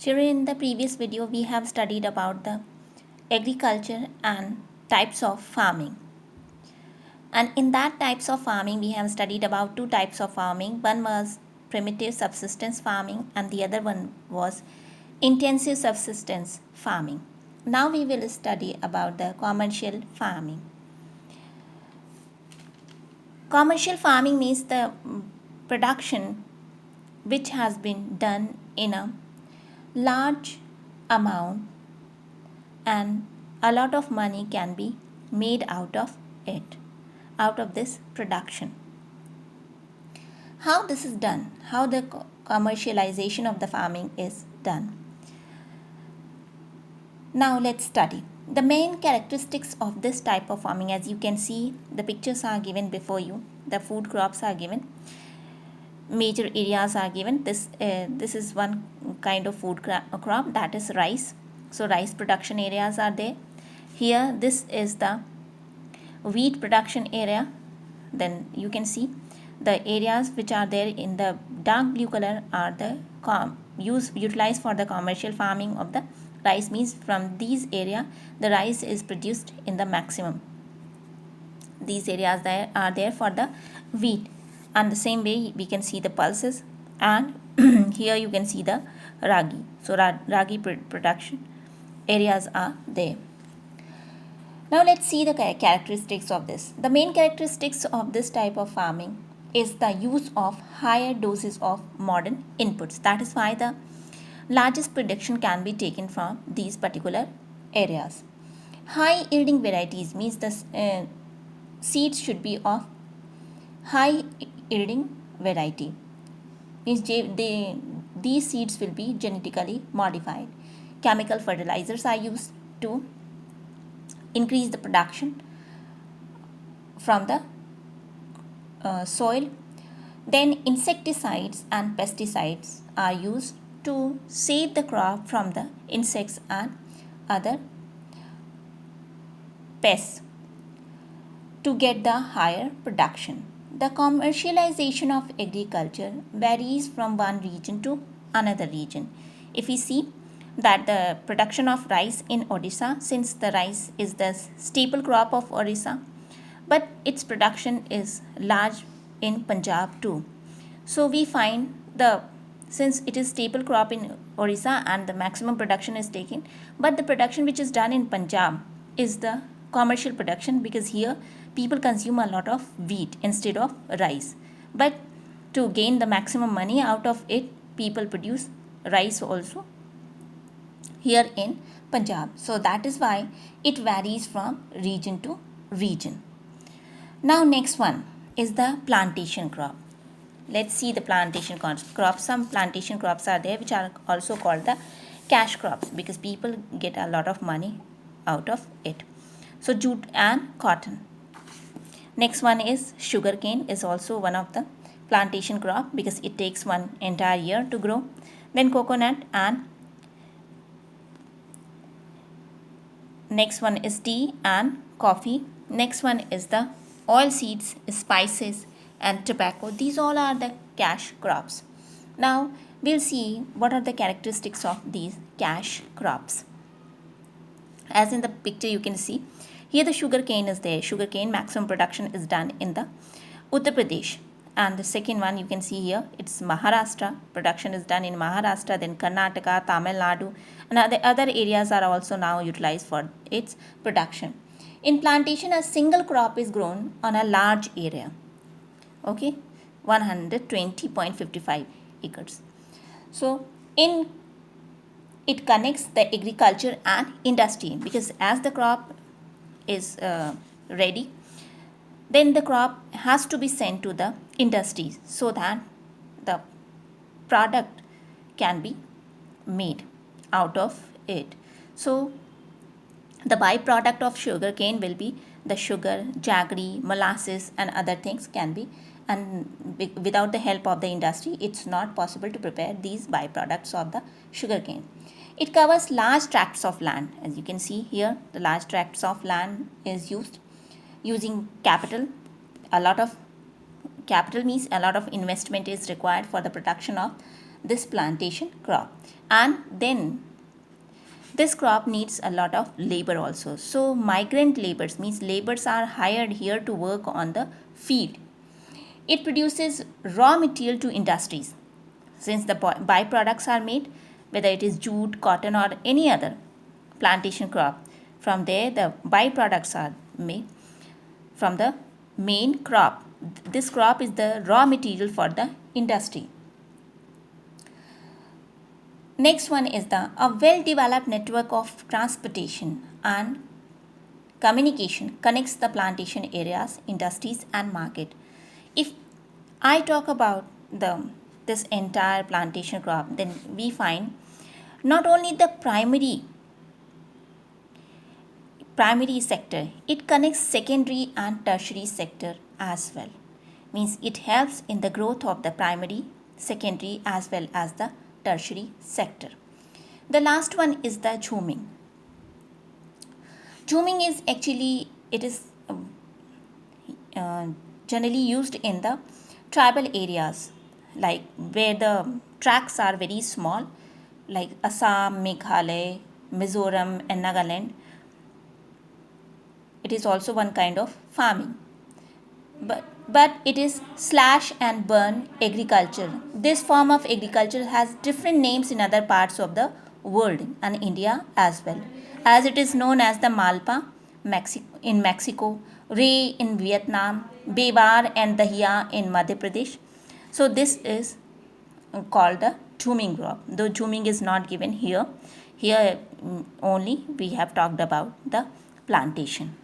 Children, in the previous video, we have studied about the agriculture and types of farming. And in that types of farming, we have studied about two types of farming. One was primitive subsistence farming, and the other one was intensive subsistence farming. Now we will study about the commercial farming. Commercial farming means the production which has been done in a large amount and a lot of money can be made out of it, out of this production. How this is done, how the commercialization of the farming is done. Now let's study. The main characteristics of this type of farming, as you can see, the pictures are given before you, the food crops are given, major areas are given. This is one kind of food crop, that is rice. So rice production areas are there. Here this is the wheat production area. Then you can see the areas which are there in the dark blue color are the utilized for the commercial farming of the rice. Means from these area the rice is produced in the maximum. These areas there are there for the wheat. And the same way we can see the pulses, and here you can see the ragi. So ragi production areas are there. Now let's see the characteristics of this. The main characteristics of this type of farming is the use of higher doses of modern inputs. That is why the largest production can be taken from these particular areas. High yielding varieties means the seeds should be of high yielding variety. Means these seeds will be genetically modified. Chemical fertilizers are used to increase the production from the soil. Then insecticides and pesticides are used to save the crop from the insects and other pests to get the higher production. The commercialization of agriculture varies from one region to another region. If we see that the production of rice in Odisha, since the rice is the staple crop of Odisha, but its production is large in Punjab too. So we find since it is staple crop in Odisha and the maximum production is taken, but the production which is done in Punjab is the commercial production, because here people consume a lot of wheat instead of rice. But to gain the maximum money out of it, people produce rice also here in Punjab. So that is why it varies from region to region. Now next one is the plantation crop. Let's see the plantation crops. Some plantation crops are there which are also called the cash crops, because people get a lot of money out of it. So jute and cotton. Next one is sugarcane, is also one of the plantation crop because it takes one entire year to grow. Then coconut, and next one is tea and coffee. Next one is the oil seeds, spices and tobacco. These all are the cash crops. Now we'll see what are the characteristics of these cash crops. As in the picture you can see, here the sugar cane is there. Sugar cane maximum production is done in the Uttar Pradesh. And the second one you can see here, it's Maharashtra. Production is done in Maharashtra, then Karnataka, Tamil Nadu, and other areas are also now utilized for its production. In plantation, a single crop is grown on a large area. Okay, 120.55 acres. So it connects the agriculture and industry, because as the crop is ready, then the crop has to be sent to the industries so that the product can be made out of it. So the byproduct of sugar cane will be the sugar, jaggery, molasses and other things can be, and without the help of the industry it's not possible to prepare these byproducts of the sugar cane. It covers large tracts of land. As you can see here, the large tracts of land is used using capital. A lot of capital means a lot of investment is required for the production of this plantation crop. And then this crop needs a lot of labor also. So migrant laborers means laborers are hired here to work on the field. It produces raw material to industries. Since the byproducts are made, whether it is jute, cotton, or any other plantation crop, from there the byproducts are made from the main crop. This crop is the raw material for the industry. Next one is a well-developed network of transportation and communication connects the plantation areas, industries, and market. If I talk about this entire plantation crop, then we find not only the primary sector, it connects secondary and tertiary sector as well. Means it helps in the growth of the primary, secondary, as well as the tertiary sector. The last one is the jhuming. Jhuming is actually, it is generally used in the tribal areas, like where the tracts are very small, like Assam, Meghalaya, Mizoram, and Nagaland. It is also one kind of farming. But it is slash and burn agriculture. This form of agriculture has different names in other parts of the world and India as well, as it is known as the Malpa in Mexico, Ray in Vietnam, Bebar and Dahiya in Madhya Pradesh. So this is called the jhuming crop, though jhuming is not given here. Here only we have talked about the plantation.